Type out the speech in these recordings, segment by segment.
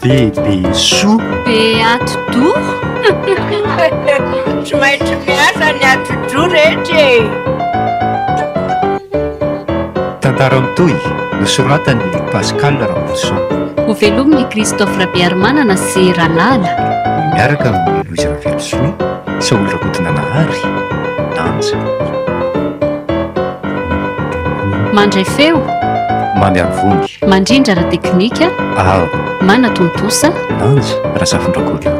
BEBE RASOA ATIDOHA tsy maintsy miasa ny ATIDOHA rehetra Tantara mitohy nosoratany Pascal Ramolson ho velominy Christophe Rabiarimanana sy Ralala miaraka amin'ny Louise Ravelsoa Saoly Rakotonanahary Nanja mandray feo mi-alavoly mandrindra ra teknika Araho manatontosa Nanja Rasafondrakolo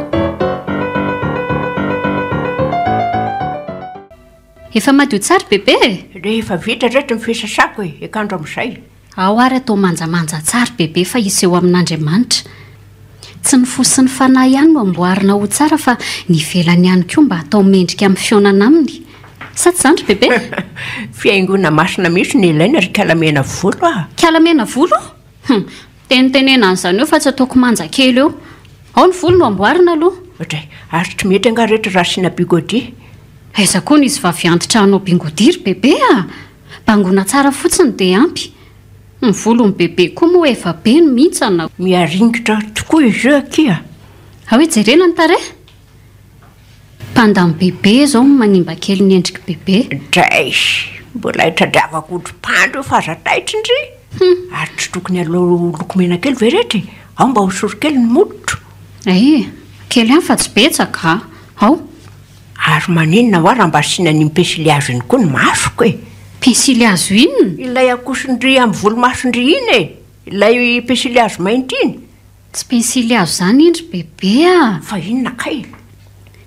efa madio tsara bebe rehefa vita rehetra mifesasako ekandro amin'izay ao ary atao manjamanja tsara bebe fa iseho amin'Andriamanitra tsy ny fo sy ny fanahy ihany no amboarina ho tsara fa ny velany ihany koa mba atao mendrika amin'ny fionana aminy sa tsy zandry bebe fiaingona masina misy ny ilaina ry kalamena volo kalamena volo tenitenena an'izany eo fa tsy ataoko manja kely eo ao ny volo no amboarina aloha otray ary tsy mety anga rehetra raha sina bigodi aiza koa ny izy vaviantitra anao bingodiry bebe bangona tsara fotsiny dia ampy ny volo ny bebe koa moa efa be no mihitsana miaringitra tokoa izy eo akia ao hoe jerena ny tare pandamy bebe zao manimba kely ny endriky bebe dray mbola hitradravako odrom-pandro fa azataitra indry ary tsy tokony aloha lokomena kely ve rehetra ao mba hosoro kely ny modotro kely ihany fa tsy betsaka ao ary maninona ho raha mba asiana ny pensily hazo iny koa ny masoko pensily hazo inona ilay akosindry amin'ny volomasondry iny ilay pensily hazo mainty iny tsy pensily hazo zany indry bebe fa inona kay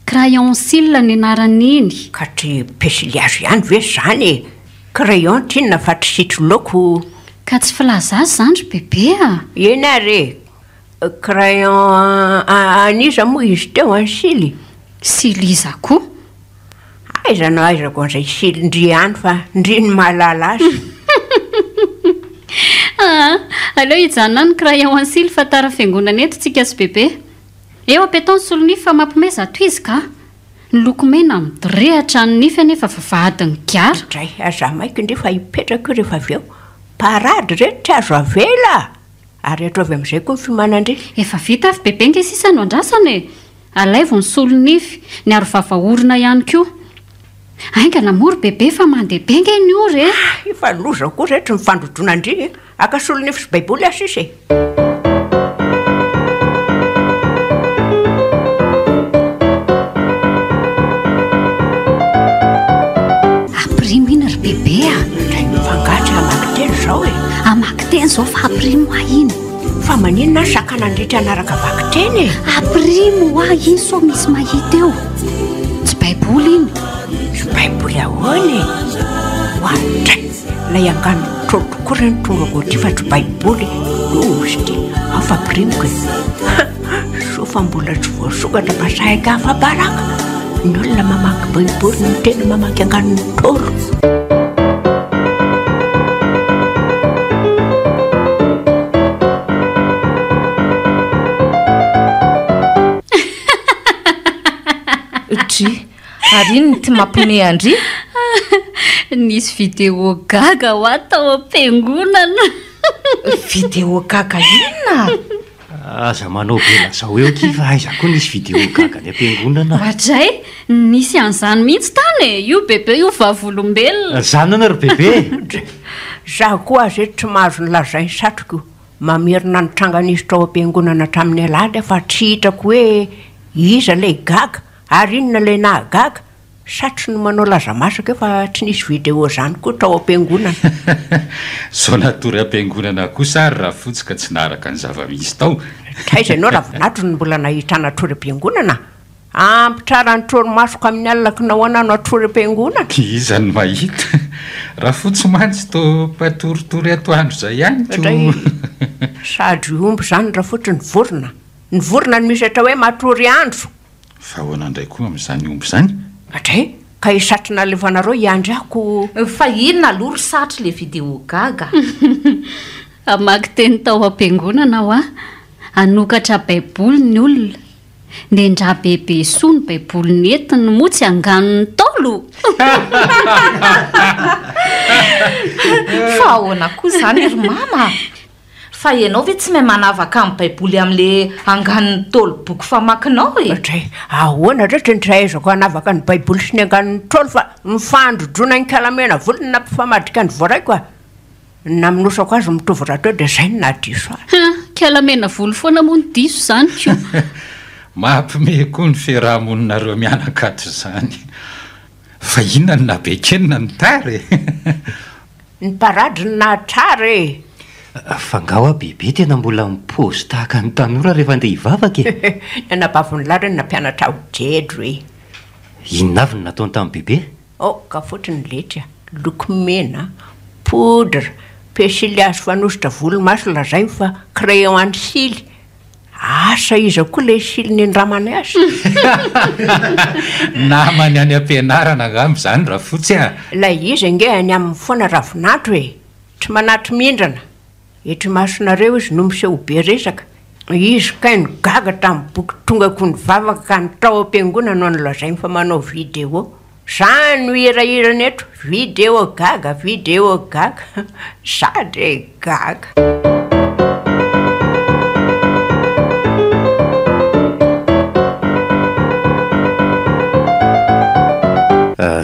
crayon cils ny anaran'iny ka tsy pensily hazo ihany ve zany crayon tinona fa tsy sitroloko ka tsy filazazy zandry bebe eny ary crayon aniza moa izy teo any sily sily iza koa aizanao aizako an'izay sily ndry any fa ndry ny mahalala azy aleo hijanona ny crayon sily fa tara fiangonana eto tsika sy bebe eo apeton solonify fa mampimeza to izy ka ny lokomena midrehatra ny nify anefa vavahadiny giara dray aza maiky ndry fa hipetraka io rehefa avy eo parady rehetra azo avela ary atao avy amin'izay koa ny fimanandry efa vita avy bebe nge sisa no andrasany alaivo ny solonify ny aro vavaorina ihany koa ainga namory bebe fa mandeha be nge ny ory efa loza koa rehetra ny fandrodonandry aka solonify sy baiboly asisa aprimo iny ry bebe dray mifangatsy amaky teny zao amaky teny zao fa aprimo a iny fa maninona ny sakanandritra anaraka vaky teny aprimo a iny so misy mahita eo tsy baiboly iny sy baiboly ahoany hoadray lay angano trolo tokoa reny tonga koty fa tsy baiboly ozy ty ao fa aprimoko so fa mbola tsy voasokatra pasahaka hafa baraka ny olona mamaky baiboly ny tena mamaky anganony tolo ary iny ty mampime andry nisy vidéo gaga ho atao am-piangonana vidéo gaga inona aza manao be lazao eo kifa aiza koa nisy vidéo gaga ny am-piangonana adray nisy an'izany mihitsy tany io bebe io vavolombelona zanana ry bebe zaho koa azy eto tsy mahazo ny lazainy satroko mamerina ny tranganisy tao am-piangonana hatramin'ny alady fa tsy hitako hoe iza lay gaga ary inona lay nahagaga satry no manao laza masaka fa tsy nisy vidéo zany koa tao am-piangonana zao natory am-piangonana kosa ary raha fotsika tsy naharaka ny zava-misy tao taiza ianao raha vonatro ny mbola nahitana trory am-piangonana ampitrara ny trory-masoko amin'ny alina ka nahoana no atrory am-piangonana iza ny mahita raha fotsy mantsy to patoritory atoandro zay ihany ko sady omby zany raha fotsy ny vorona ny misy atao hoe matory andro fa hoanandray koa amin'izany omby zany atray ka hisatrina alevanareo iandry ako fa inona alory satry le vidéo gaga amaky teny tao am-piangonana ao anokatra baiboly ny olona nendra bebe soa ny baiboly ny entiny moa tsy anganony tolo fa ahoana koa zany ry mama fa ianao ve tsy mahay manavaka amin'ny baiboly amin'le angan'ny toloboky famakinao e? Indray ahoana rehetra ndraizako anavaka ny baiboly sy ny angan'ny tolo fa mifandrodrona ny kalamena volony na mpifamadika ny voaraiko a naminosako azy mitovy raha teo dia zay ny nadiso kalamena volo foana moa ny diso zany ko mampime koa ny fiarahamoninareo mianakato zany fa inona ny nabekenina ny tary ny paradry ny nahatrary fa ngao a bebe tena mbola mipôzy tahaka ny tanora rehefa andeha hivavaka e anabavony lary ny nampianatra hojedro e inona avy ny nataony tamin'ny bebe ka fotiny letra lokomena poudre pensily azo fanositra volomaso lazay fa crayon any sily asa izy koa le siliny ny ramany azy namany any ampianarana angamba zany raha fotsy a lay izy nge any amin'ny foana ravinatro e tsy manatry mindrana etry masonareo izy no miseho be resaka izy kainy gaga tamin'ny boky tongako ny vavaka ka ny tao am-piangona no ny lazainy fa manao vidéo zany no hirahirana eto vidéo gaga sady gaga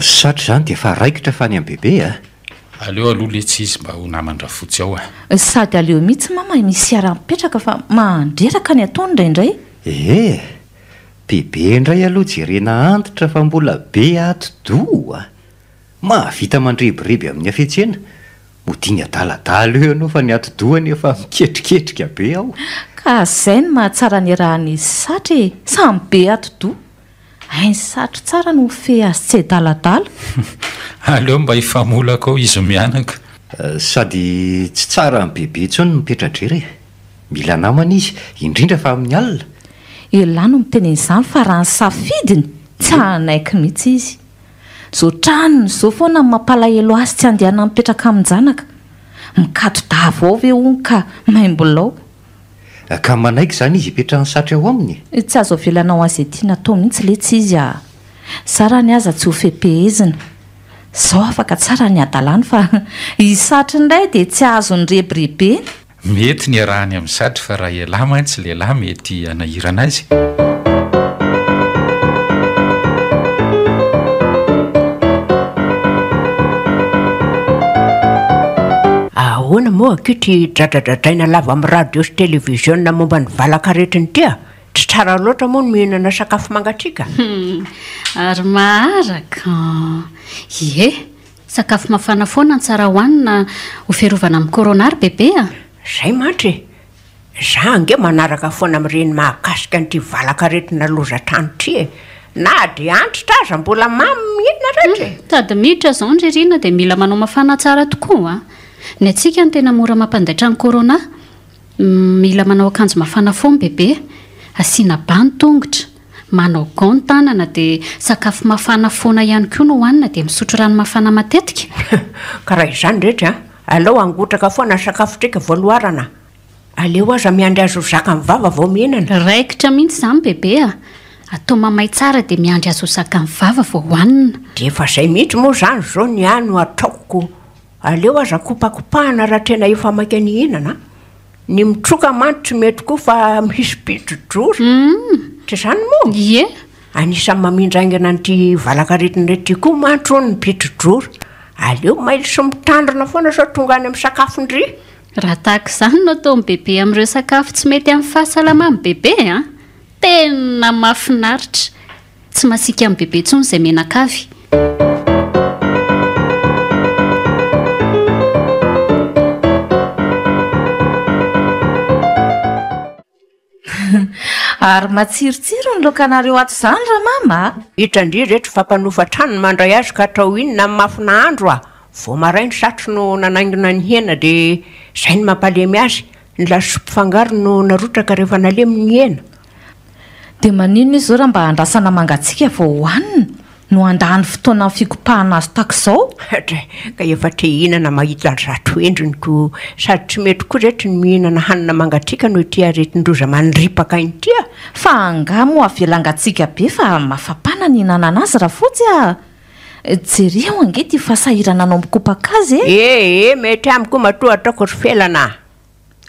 satry zany dia fa raikitra fa any amin'ny bebe a aleo aloha le tsy izy mba ho namandrafotsy ao sady aleo mihitsy mama misy ara-mipetraka fa mandreraka ny ataony indraindray bebe indray aloha jerena antitra fa mbola be atidoha mahavita mandrebireby amin'ny afetsena modiny adaladala eo ianao fa ny atidohany efa miketriketrika be ao ka zay ny mahatsara ny rahan'izy satry samy be atidoha ainy satry tsara no fe azy tsy adaladala aleo mba hifamolaka ao izy mianaka sady tsy tsara ny bebe tsony mipetradrery mila namana izy indrindra fa amin'ny alina elahy no mitenen'izany fa raha ny safidiny tsy hanaiky mihitsy izy zao tranony zao foana mampalahelo azy tsy andehana mipetraka amin'janaka mikato davao ve ony ka maimbolao ka manaiky zany izy hipetrahany satry ao aminy tsy azo avelanao azy tiana tao mihitsy le tsy izy sara ny aza tsy ho fepehezina zao afaka tsara ny adalany fa isatry indray dia tsy azo ny rebirebe mety ny arahany amin'ny satry fa raha elahy mantsy lehilahy mety anahirana azy ahoana moa akity dradradradraina lava amin'ny radio sy televiziona momba ny valaka retiny tia tsy tsara loatra moa no mihinana sakafo mangatrika ary maharaka sakafo mafana foana ny tsara hoanina ho fiarovana amin'ny koronary bebe zay matre za nge manaraka foana amin'ireny mahakasika n'ity valaka retina lozatrano ty na dia antritra aza mbola mamy mihinana rehetra tady miditra zao ny ririna dia mila manao mafana tsara tokoa ny atsika ny tena mora mampandaitra ny korona mila manao akanjo mafana foana bebe asiana bany tongotra manao gant tanana dia sakafo mafana foana ihany koa no hoanina dia misotro rano mafana matetika karaha izany rehetra aleo angotraka foana sakafo trika voaloarana aleo aza miandry azo zaka mivava vao mihinana raikitra mihitsy zany bebe atao mamay tsara dia miandry azo zaka mivava vao hoanina dia efa zay mihitsy moa zany zao ny ano ataoko aleo aza kopakopahana raha tena efa maika ny hinana ny mitroka mantitry mety koa fa misy pitrodrory tsy zany moa anisan'ny mamindraingana nyty valaka retinyrety koa mantro ny pitrodrory aleo maily sy mitandrina foana sao tonga any amin'ny sakafondry raha tahaka izany no atao amin'ny bebe amin'ireo sakafo tsy mety amin'ny fahasalamany bebe tena mafinaritra tsy masika amin'ny bebe tsony izay menakavy ary matsirotsiro ny lokanareo ato izany raha mama hitrandry rehetra fampanofa trano mandray azy ka atao inona amin'ny mafina andro vao marainy satry no nanaingina ny hena dia zay ny mampalemy azy ny lasopy fangaro no narotraka rehefa nalemy ny hena dia manino izy zao raha mba handrasana mangatsika vao hohanina no andany fotoana ny fikopahana azy takizao ka efa tehinana mahita rato endronyko sady tsy mety koa rehetra ny mihinana hanina mangatrika no ity aretindroza manripaka iny tya fa angamo avelangatsika be fa mafapana ny hinanana azy raha fotsy jery ao ange ty fasahirana anao mikopaka azy mety amiko matoa ataoko ry felana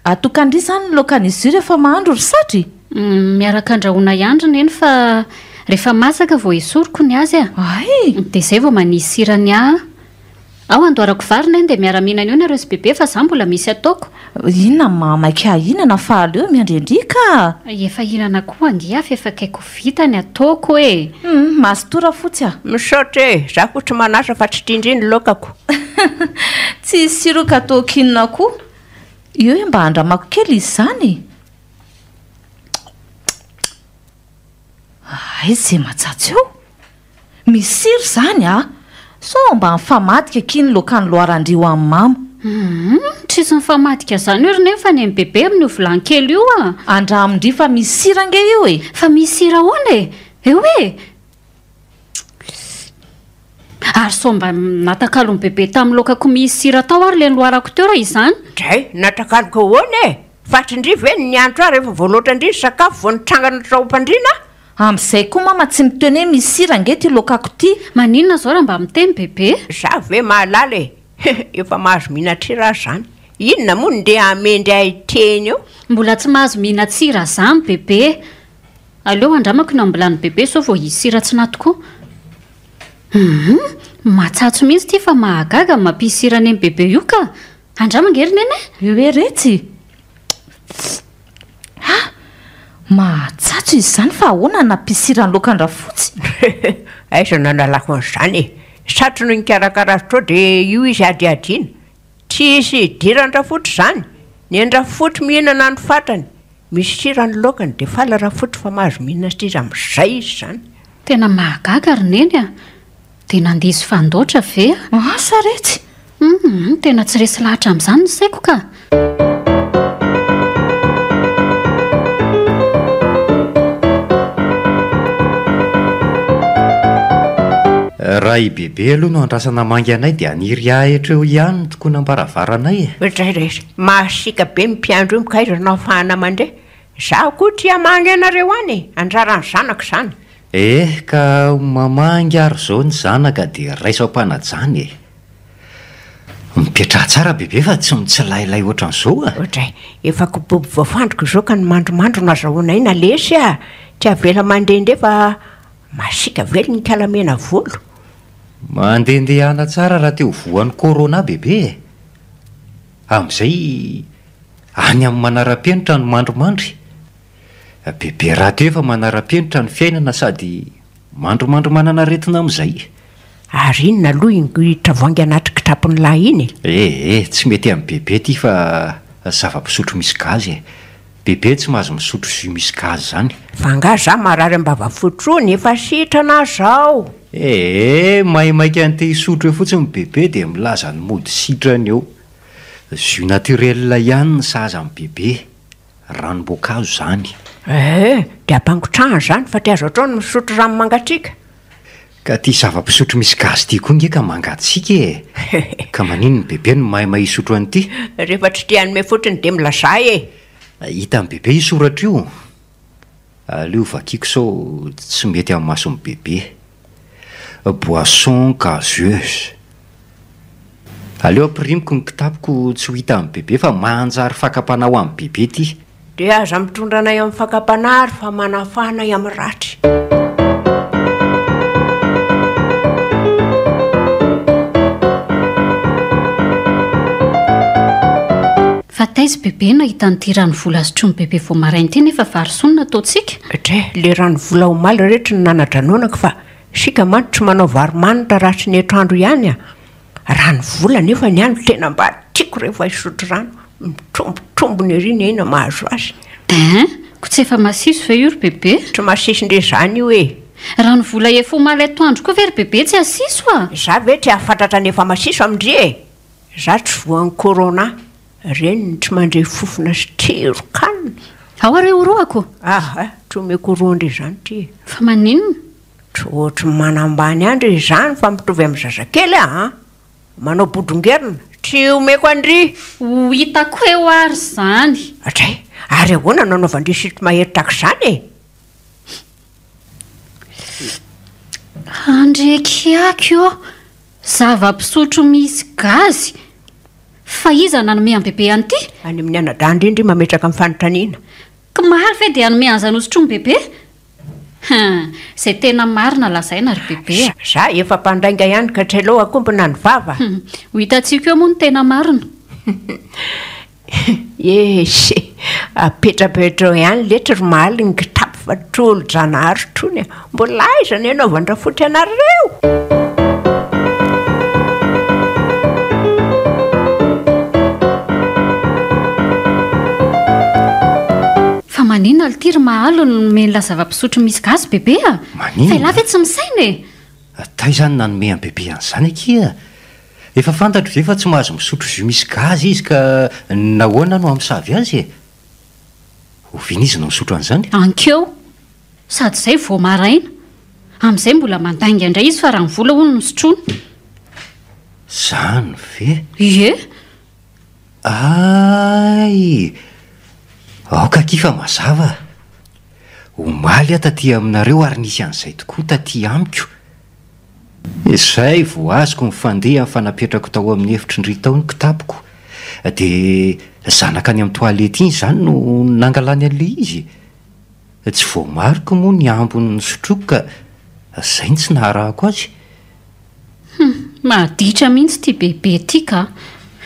atokandry izany ny laokan'izy io rehefa mahandro ry satry miaraka andrahoana iandrina eny fa rehefa masaka vao esoriko ny azy ay dia izay vao manisy sirany ao andoarako varina eny dia miara-mihinana eo nareo sy bebe fa za mbola misy ataoko inona mamaiky ahinana fa aleo miandrendrika efa hinana koa angiafy efa kaiko vita ny ataoko e mastora fotsy misaotra e za ko tsy manasa fa tsy tindry ny laokako tsy siroka tokinina koa io e mba handramako kely izy zany ay zay matsatsy eo misy siro zany so mba mifamadika kiny lokany loarandrio amin'ny mama tsisy mifamadika zany io ry nefa ny amin'ny bebe amin'ny volankely io andramindri fa misy sira nge io e fa misy sira hoana e eo e ary so mba natakalo ny bebe tamin'ny lokako misy sira tao ary le loarako teo raha izany dray natakaloka hoana e fatrindriva eny ny andro rehefa voaloatra indrindry sakafo vao nitrangana traompandrina amin'izay koa mama tsy miteny hoe misy sira nge ty lokako ty maninona zao raha mba miteny bebe za ve mahalala e efa mahazo mihinan-tsira zany inona moa ndeha amendry aiteny eo mbola tsy mahazo mihinan-tsira zany bebe aleo andramako na mbola ny bebe so vao hisy sira tsy natoko matsatso mihitsy ty fa mahagaga mampisy sirany amin'ny bebe io ka andramangeriny eny eo hoe retsy matsatso izy zany fa ahoana nampisirany lokandra fotsy aiza nanalako an'izany e satro no nikarakarazy tro dia io izy adiadiana tsy isy diran-drafotra zany ny andrafotra mihinana ny fatany misy sirany lokany dia fala rafotra fa mahazo mihinana sira amin'izay izy zany tena mahagaga ry neny dia nandisy fandoatra ve asa retsy tena tsy resy lahatra amin'izany ny saiko ka raha i bebe aloha no andrasana mangy anay dia aniry ahitra eo ihany ny tokony ambaravaranay drayray mahasika be mimpiandro io mikaizanao afahana mandray za koa tia mangy anareo any andrarany zanaka zany ka mamangy ary zao ny zanaka dia raisam-panajany mipetraha tsara bebe fa tsy mitsilailay ohatran'izao dray efa koboby voafandroko zao ka ny mandromandro nazahoana ina lesy tsy avela mandehandeha fa masika vely ny kalamena volo mandehandehana tsara raha teo voan'ny corona bebe amin'izay any amin'ny manara-penitra no mandromandry bebe raha teo efa manara-penitra ny fiainana sady mandromandro manana retina amin'izay ary inona aloha intravoangy anatriky trapony lahy iny tsy mety amin'ny bebe ty fa zava-pisotro misy gazy bebe tsy mahazo misotro sy misy gazy zany fa nga za marary ambava fotrony efa sitrana zao maimaiky an'te hisotro eo fotsiny bebe dia milaza ny mody sitrany eo jus naturel ihany ny saza amin'ny bebe ranom-boankazo zany dia ampangotrahana zany fa ty azo atrao no misotro rano mangatrika ka ty zava-pisotro misy gazy ty koa nge ka mangatsika ka manino ny bebe no maimay hisotro an'ity rehefa tsy tianome fotriny dia milazay hita amin'ny bebe isoratra io aleo vakiako sao tsy mety amin'ny mason'ny bebe boisson gazeuse aleo ampirimiko ny kitapoko tsy ho hita amin'ny bebe fa manjary fakapanao amin'ny bebe ty dia aza mitondra anay amin'ny fakapanary fa manafahanay amin'ny ratry fa taizy bebe nahita ny ty rano vola azotro ny bebe vo marainy ty nefa varysonina ataontsika dray le rano vola homaly rehetra ny nanadranonako fa sika manto tsy manao varomanitra raha tsy ny etrandro ihany rano vola nefa ny any tena mba tiako rehefa isotro rano mitrombotrombony ery ina mahazo azy ko tsy efa masiso ve io ry bebe tsy masisondre zany io rano vola efa homaly atoandro koa ve ry bebe tsy asiso za ve tsy ahafantatra ny efa masiso amindri za tsy voan'ny corona reny tsy mandray fofona sy terokanina ao areo roako tsy omeko roandry zany ty fa maninona tsy ohatry manambany andry zany fa mitovy amin'ny zazakely manao bodongerina tsy omeko andry ho hitako eo ary zany dray ary ahoana nanaovandry sitro maheritrak' zany andreky ako eo zava-pisotro misy gazy fa iza nanome amin'ny bebe anyity any amin'ny anadandry indry mametraka amin'ny fanontaniana ka maro ve dia anome an'izanosotrony bebe izay tena marina lazaina ry bebe za efa mpandainga ihany ka trelo akombona ny vava ho hitantsika eo moa ny tena marina esy apetrapetrao ihany letra ry mahaly ny kitapo fa trolo janahary trony mbola aizany ianao vandrafoty anareo fa manina ly tiry mahalo no menla zava-pisotro misy gazy bebe a fa ilahy ve tsy misaina e tay izany nanome amin'ny bebe an'izany akia efa fantatro ve fa tsy mahazo misotro jus misy gazy izy ka nahoana no amisavy azy e ovina izy no misotro an'izany ankeo sady izay vo maraina amin'izay mbola mandainga indray izy fa raha ny vola hono no sotrony zany ve ie ay aoka kifa mazava omaly a taty aminareo ary nisy an'izay tokoa taty amiko izay vo azoko mifandeha amin'ny fanapetrako tao amin'ny efitry-ndry tao ny kitapoko dia zanaka any amin'ny toalety iny izany no nangalany an'le izy tsy vo mariko moa ny ambony sotroko ka izay ny tsy naharahako azy mahaditra mihitsy ty bebe ty ka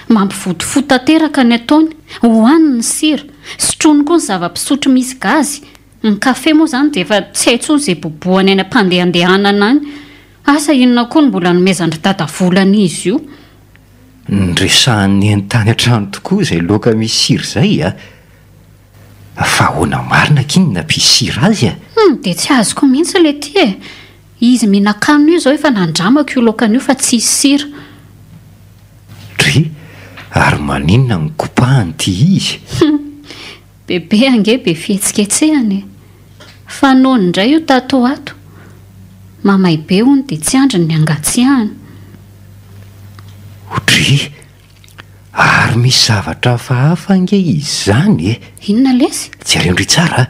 mampivotofoto tanteraka ny ataony hohaniny ny sira sotrony koa ny zava-pisotro misy gazy ny kafe moa izany dia efa tsy haintsony izay boboany any ampandehandehanana any asa inona koa no mbola nomezandry dadavolana izy io nresahan'ny an-tany an-trano tokoa izay loaka misy sira izay a fa hoana marina kiny nampisy sira azy a dia tsy azoko mihitsy le ty e izy mihinan-kanina io izao efa nandramako io lokan'io fa tsy isy sira dry ary maninona ny kopahany ty izy bebe ange be fihetsiketsehany fa nohony indray io tato ato mamay be hony dia tsy andry ny angatsiahany odry ary misy zavatra hafahafa ange izy zany e inona lesy jereo ndry tsara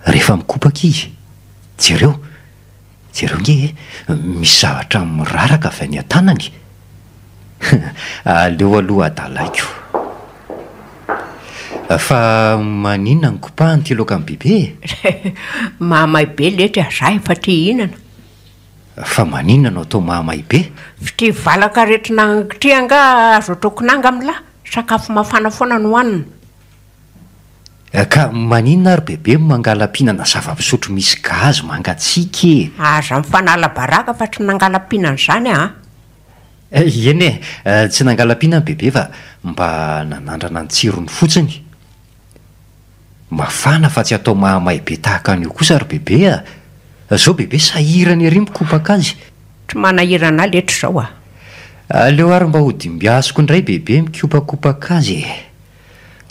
rehefa mikopaka izy jereo nge misy zavatra miraraka avy any an-tanany aleo aloha adalaiko fa maninona ny kopahany ty loaka amin'ny bebe mahamay be letra za efa ty hinana fa maninona no atao mahamay be fity valaka rehetra nangitry anga azo ataokonanga amin'lahy sakafo mafana foana no hohanina ka maninona ary bebe mangala-pinana zava-pisotro misy gazy mangatsiaka e aza mifanala baraka fa tsy nangala-pinana izany a eny e tsy nangala-pinana bebe fa mba nanandrana ny tsirony fotsiny mafana fa tsy atao mahamay be tahaka an'io kosa ry bebe a zao bebe sahirany ary mikopaka azy tsy manahirana letra izao a aleo ary mba hodimbiasiko indray bebe mikopakopaka azy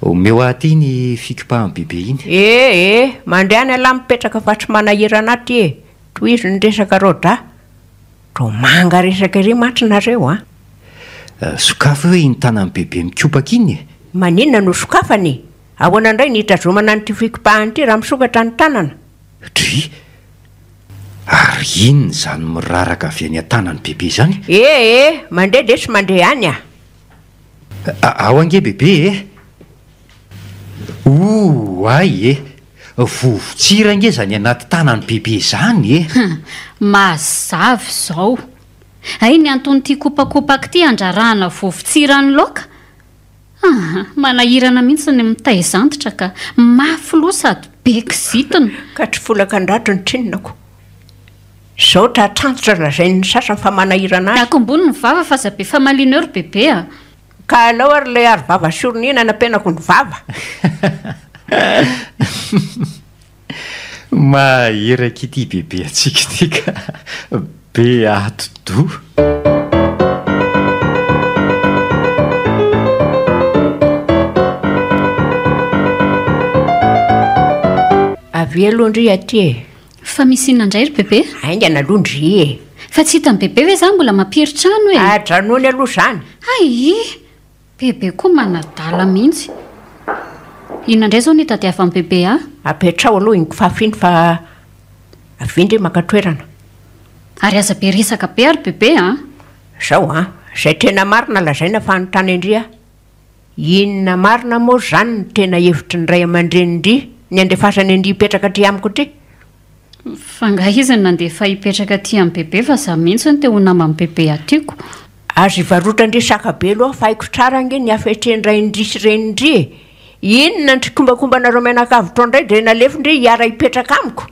omeo aty ny fikopahany bebe iny mandehany alahy mipetraka fa tsy manahirana aty e toy izy ny resaka roda ro manga resaka iry matrinareo a sokafa hoe ny tanany bebe mikopaka iny maninona no sokafany ahoana indray ny hitazomana nyty fikopahany ity raha misokatra ny tanana dry ary inony zany miraraka avy any an-tanany bebe zany mandeha de sy mandeha any ao ange bebe ay vovotsira ange zany anaty tanany bebe zany mazavy zao ay ny antonyity kopakopaka ity andrarahana vovotsirany loka manahirana mihitsy ny mitaizantitra ka mafy loha sady bekizitina ka tsy folaka andratro ny trinonako zao tratrantotra lazainy sasany fa manahirana azy akombony ny vava fa zabe fa malina eo ry bebe a ka alao ary le ary vava soronina nampenako ny vava maheraky ity bebe atsika ty ka be atodo avy alondry aty e fa misy inona indray ry bebe ainga nalondry e fa tsy hita ny bebe hoe zany mbola mampiritrano e adranony aloha zany ay bebe koa manadala mihitsy inona indray zao ny hitady avy amin'ny bebe a apetrao aloha inkofafiny fa avindry makatoerana ary aza be resaka be ary bebe a zao zay tena marina lazaina fa anontany andria inona marina moa zany ny tena hevitry ny ray aman-drenindry ny andefasany andry hipetraka aty amiko ty fa ngahizany nandefa hipetraka aty amin'ny bebe fa za mihitsy ny teo namany bebe atyko azo ivarotandry sakabe aloha fa haiko tsara ange ny afetreny raindry sy renindry inona ny kombakombanareo menakavitro indray de nalefindry hiara hipetraka amiko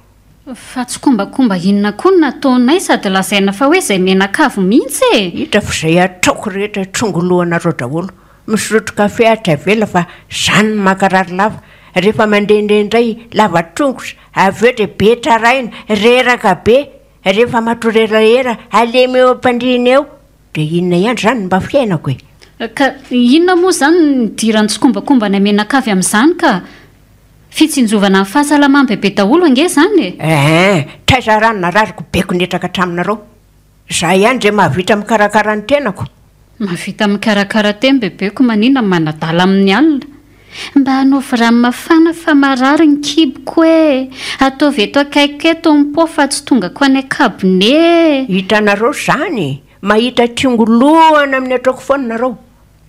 fa tsy kombakomba inona koa no nataonay sady lazaina fa hoe zay menakavo mihitsy e hita fa zay ataoko rehetra trongolohanareo daholo misotro kafe atra vela fa zany ny makarary lava rehefa mandehandeha indray lava tongotra avy eo de be traraina reraka be rehefa matorerahera alemy eo ampandrina eo de inona ihany zany mba fiainako e ka inona moa zany ny dirany tsy kombakombana menakavy amin'izany ka fitsinjovana amin'ny fahasalamany bebe daholo ange zany e traiza rano narariko beko netraka hatraminareo za ihany dre mahavita mikarakara ny tenako mahavita mikarakara teny bebeko manina manadala amin'ny alina mba hanaovy rano mafana fa marary ny kiboko e ataovy eto akaiky eto mpo fa tsy tonga ko any akabone hitanareo zany mahita tiongoloana amin'ny atroko foana nareo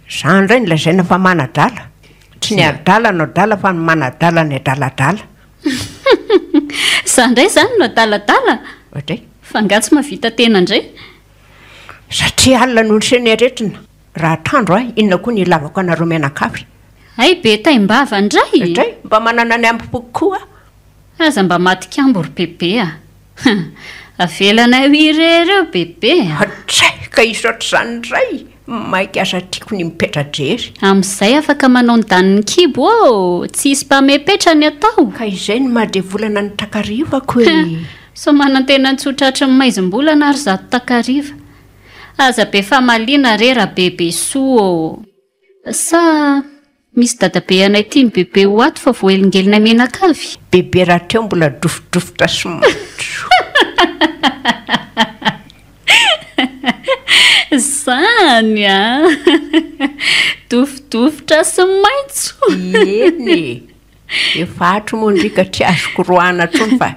zany ray ny lazaina fa manadala tsy ny adala no adala fa ny manadala ny adaladala za ndray zany no adaladala ohatray fa nga tsy mahavita tena indray satria alina noho ny seny aretrina raha trandro inona koa ny ilavako anareo menakavy ay be taimbava indray ohatray mba manana ny ambopoky koa aza mba matikambo ry bebe avelana ireo bebe hatray ka isotra zany ndray maika asa tiako ny mipetra-drery amin'izay afaka manao ny daniny kibo tsy hisy mpamepetra ny atao ka izay ny mahadevolana ny takarivako e so manantena ny tsotratra ny maizim-bolana ary zato takariva aza be famaliana rera bebe soa sa misy dadabe anay tia ny bebe ho ato fa voelingelina menakavy bebe raha teo mbola dofodofotra sy maitso zany dofodofotra sy maitso eny efa atro moa ndrika tsy azoko roana trony fa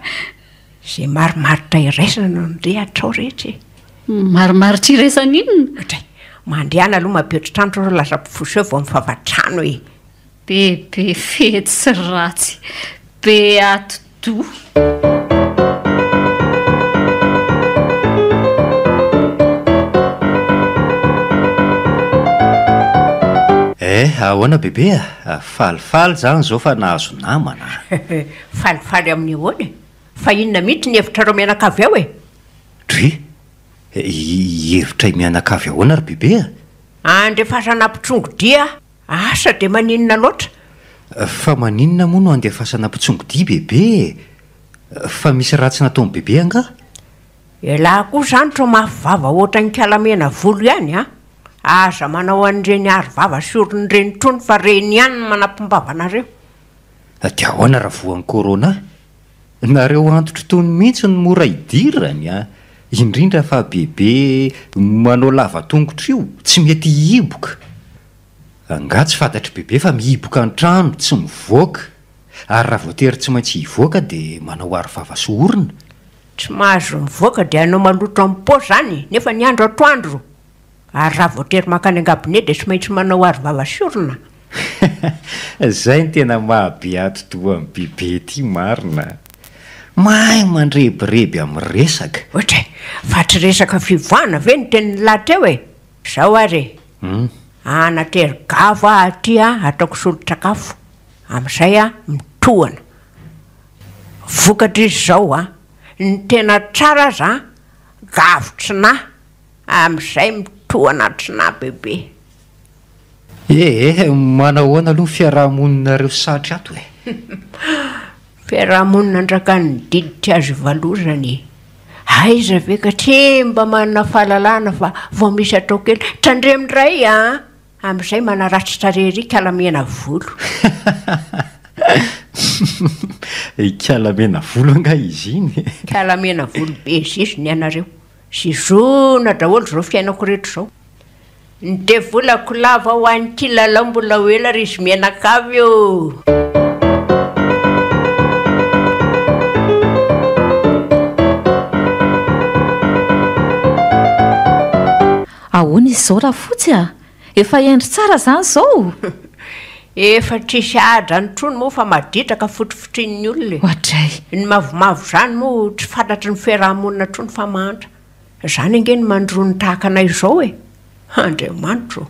zay marimaritra iraisana no ndre atrao rehetra marimaritra iraisana inona otray mandehana aloha mampiotritrandro ro laza-pifoseo vao mifavatrano e bebe fety sy ratsy be atodo ahoana bebe falifaly zany zao fa nahazo namana falifaly amin'ny hoana fa inona mihitsy ny hevitrareo mianakavy ao e dry hevitra mianakavy ahoana ry bebe andefasana mpitsongo dia asa de maninona loatra fa maninona moa no andefasana mpitsongo dia bebe fa misy ratsy nataony bebe anga elahy koa zany tro mafivava ohatra ny kalamena volo ihany aza manao an'ireny ary vava sorony reny trony fa reny ihany ny manampimbavana-reo di ahoana raha voan'ny korona nareo antotro tony mihitsy ny mora idirany indrindra fa bebe manao lava tongotra io tsy mety hiboka anga tsy fantatry bebe fa mihiboka an-trano tsy mivoaka ary raha voatery tsy maintsy hivoaka dia manao ary vava sy orona tsy mahazo mivoaka dia anao maloto am-po zany nefa ny andro atoandro ary raha voatery makany angabone dia tsy maintsy manao ary vava sy orona zay ny tena mahabe atotoa amin'ny bebe ty marina mahay mandrebireby amin'ny resaka ohatra fa tsy resaka fivoana ve ny tenyny latra eo e zao ary anatery gavo aty ataoko solon-tsakafo amin'izay mitohana vokatra izy zao ny tena tsara aza gavotrinahy amin'izay mitohana trinahy bebe manahoana aloha fiarahamoninareo satry ato e fiarahamonina andrakany diditra azo ivalozany aiza ve ka tsy mba manana fahalalana fa vao misy atao kely trandremindray amin'izay manaratsitra-rery kalamena volo kalamena volo anga izy iny kalamena volo be zizo ny anareo sy zona daholo zao fiainako rehetra zao ny devolako lava ho an'ny ty lalao mbola hoela ry izy mianakavy eo ahoana izy zao raha fotsy efa endry tsara zany zao efa trisy adra ny trony moa fa maditraka fotrifotrin'ny olona ohatray ny mavomavo zany moa tsy fantatry ny fiarahamonina trony fa mantra zany angeny mandrony tahaka anay izao e andriamanitro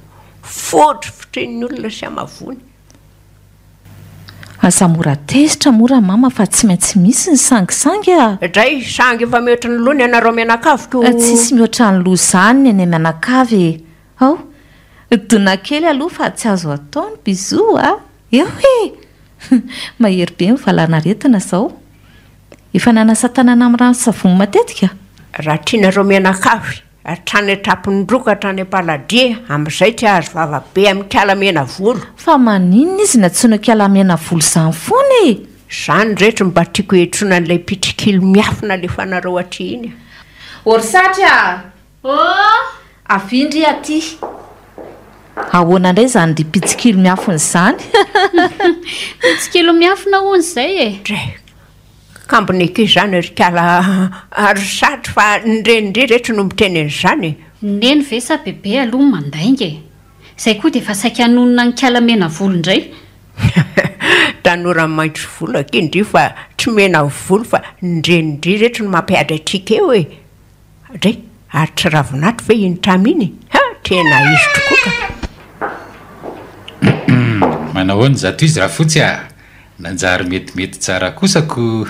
fotrifotrin'ny olona sy amavony asa mora tezitra mora mama fa tsy maintsy misy ny sangisangy dray sangy efa mihoatra ny lony ianareo mianakaviko tsisy mihoatra ny loha zany ny any mianakavy ao dona kely aloha fa tsy azo atao ny bizo eo e mahery be mivalana retina zao efa nanasa tanana amin'ny rano savony matetika raha tianareo mianakavy hatrany atrapony droka hatrany ampaladie amin'izay tsy azo vavabe amin'ny kalamena volo fa maninona izy na tsy no kalamena volo zany foana e zany rehetra mba tiako hiantsona n'ilay pitrikilo miafina le fanareo atry iny orsatra avindry aty ahoana indray zany ry pitsikilo miafina zany pitsikilo miafina hoany izay e dray kambony ake zany ry kala ary satry fa nirendry rehetra no miteny an'izany neny ve sa bebe aloha mandainga izay koa dia efa saika hanonona ny kalamena volo indray tanora maitso volo akindry fa tsy mena volo fa nirendry rehetra no mampiady atsika eo e dray ary tsy ravinato ve iny taminy tena izy tokoa manahoany zato izy raha fotsy nanjary metimety tsara kosako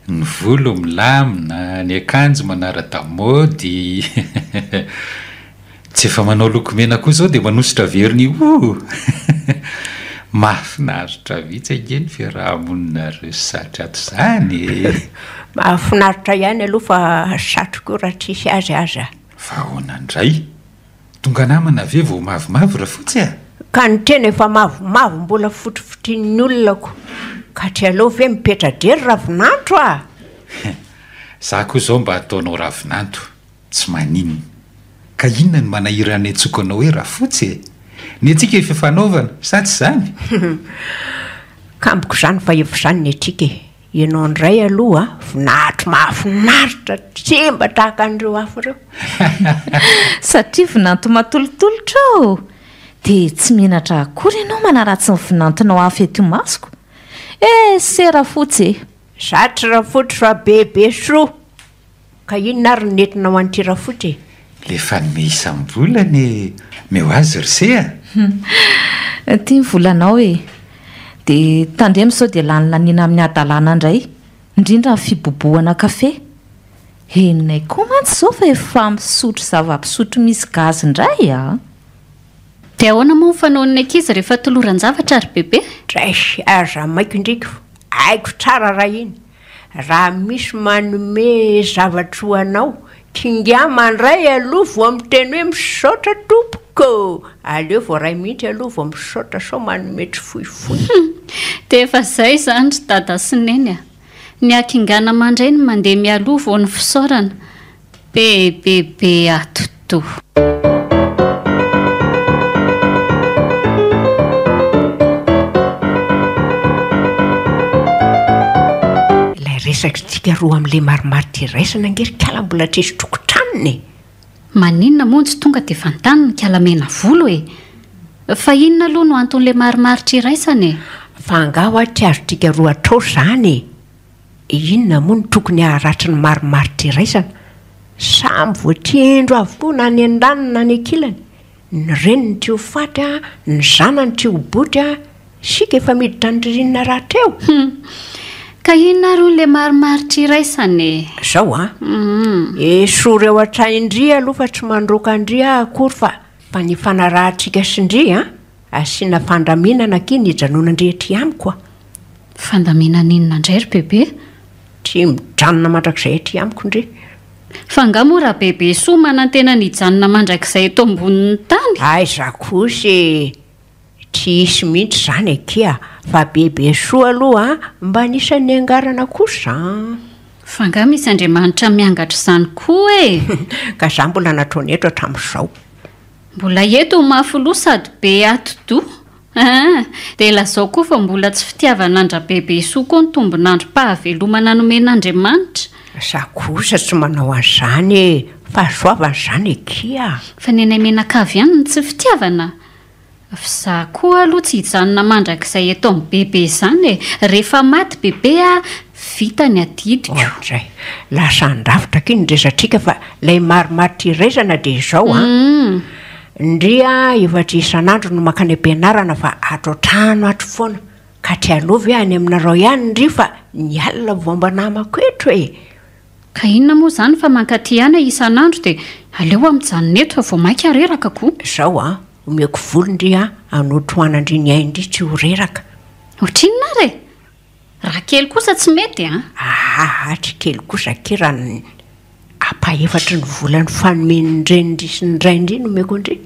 ny volo milamina ny akanjo manara-damody tsy efa manao lokomena koa zao dia manositra veriny mahafinaritra vitsy angeny fiarahamonina reo satry ato zany mahafinaritra ihany aloha fa satrokoa raha tsisy azy aza fa ahoanandray tonga namana ve vao mavomavo raha fotsy ka ny tena efa mavomavo mbola fotrifotrin'ny olonako ka tsy aleo ve mipetradery ravinantro za koa zao mba ataonao ravinanto tsy maninona ka inona ny manahira ny antsokanao hoe raha fotsy ny atsika efa fanaovana sa tsy zany kamboko zany fa efa zany ny atsika ianao indray aloha vinahitro mahafinaritra tsemba tahaka an'ireo hafa ireo satria vinanto matolotolotra dia tsy menatra akory ianao manaratsy ny vinantonao hafa eto masoko se raha fotsy zatry raha fotsy fa bebe soa ka inona ary nentinao an'ity raha fotsy lefa nyme isam-bolany meo azy rysea tia ny volanao dia tandremo sao dia lanilaniana amin'ny adalàna indray indrindra ny fibobohana kafe heninay koa mantsy zao fa efa misotro zava-pisotro misy gazy indray dia ahoana moa fanaon'ny ankizy rehefa toloran-javatra ary bebe dray aza maiko indriko aiko tsara raha iny raha misy manome zavatra ho anao kinga mandray aloha vo amiteny hoe misaotra tompoko aleo vo ray mihitsy aloha vo misaotra sao manometry fohifohy dia efa izay zany ry dada sy neny ny akingana mandray ny mandeha mialoha vo ny fisaorana bebebe atoto resaky tsika roa amin'ilay maromaro ty raisana angery kala mbola tresy tokotraniny maninona monjy tonga dia fantany ny kalamena volo fa inona aloha no anton'ilay maromaro ty raisany fa angaho ty azo tika roa atrao zany inona moa ny tokony haharatry ny maromaro ty raisana samy voatiendro avokoa na ny an-daniny na ny akilany ny reniny ty ho faty ny zanany ty ho boty sika efa miditra ny ririnina raha teo ka inona ro le maromaro ty raisany zao sory eo atraindria aloha fa tsy mandroka andria akory fa ny fanarahantsika sindria asiana fandaminana ky ny ijanonandrehatra amiko fandaminana inona indray ry bebe tsy mijanona mandrakizay aty amiko indre fa nga moa raha bebe soa manantena ny ijanona mandrakizay eto ambonin'ny tany aiza kosy tsy isy mihitsy zany akea fa bebe soa aloha mba nisan'ny angarana kosa fa nga misy andriamanitra miangatra izany koa ka za mbola nataony eto hatramin'izao mbola eto mafoloha sady be atodo dia lazao koa fa mbola tsy fitiavan'andra bebe soa koa ny tombonandrom-pahavelomana nomen'andriamanitra za kosa tsy manao an'izany fa soavany zany akea fa nenay menakavy ihany ny tsy fitiavana Fa koa aloha tsy hijanona mandrakizay eto amin'ny bebe izany e. Rehefa maty bebe vita ny adidiko. Ohatray, lasa andrafitra kiny resatrika fa lay marimaritra irezana dia izao Ndria efatra isan'andro no makany am-pianarana fa ato trano ato foana. Ka ty alovy any aminareo ihany ndry fa ny alina vomba namako eto e. Ka inona moa izany fa mankaty ihany isan'andro dia aleo amin'izany neto fa vao mainka reraka koa. Izao omeko voly ndry anoto hoanandry ny ay ndry tsy ho reraka. Ohatrinona re? Raha kely kosa tsy mety Hatry kely kosa kirany apa-efatra ny volany fanomeny ndrendry sy ny ray ndry no omeko ndry.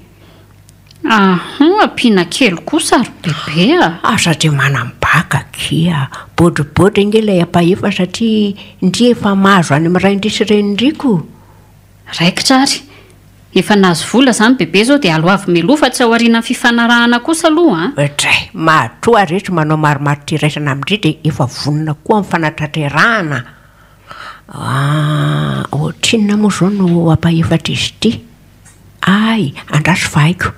Ampiana kely kosa ry bebe satria manambaka kia bodribodry inge ilay apa-efatra satria ndry efa mahazo any amin'ny ray ndry sy reny ndriko. Raikitra ary. Efa nahazo vola izany bebe zao dia alo avy melofa tsy ao aoriana fifanarahana kosa aloha Ohatray, mahatoa rehetra manao marimaritra iraisana amindry dia efa vonona koa amin'ny fanatratranahana. Ohatrinona moa izao no apa-efatra izy ity. Andraso vahaiko.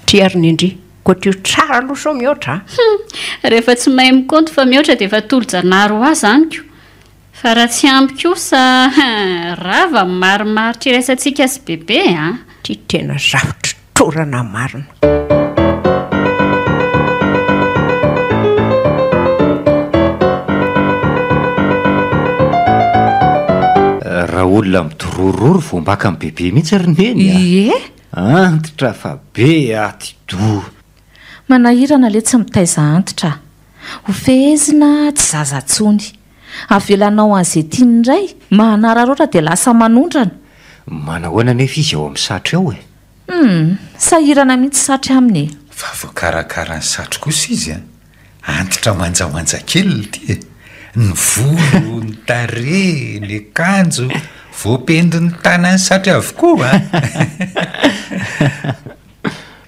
Ty ary ny ndry, koa tio tsara aloha sao mihoatra. Rehefa tsy mahay mikonto fa mihoatra dia efa tolo-janaro azy zanyko. Fa raha tsy ampy kosa rava marimaritra iraisantsika sy bebe Ty tena zavatra torana marina. Raha olona midorororo vao mbaka amin'ny bebe mihitsy ary neny antitra fa be atidoha. Manahirana le tsy mitaiza antitra. Ho fehezina tsy zazatsony. Avelanao an'izay tiany indray mahanararoatra dia lasa manondrana. Manahoana nefa izy ao amin'ny satry ao sahirana mihitsy satry aminy. Fa voakarakara ny satry kosa izy antitra manjamanja kely ty ny volo, ny tarehy, ny akanjo, voapendy ny tanany satry avokoa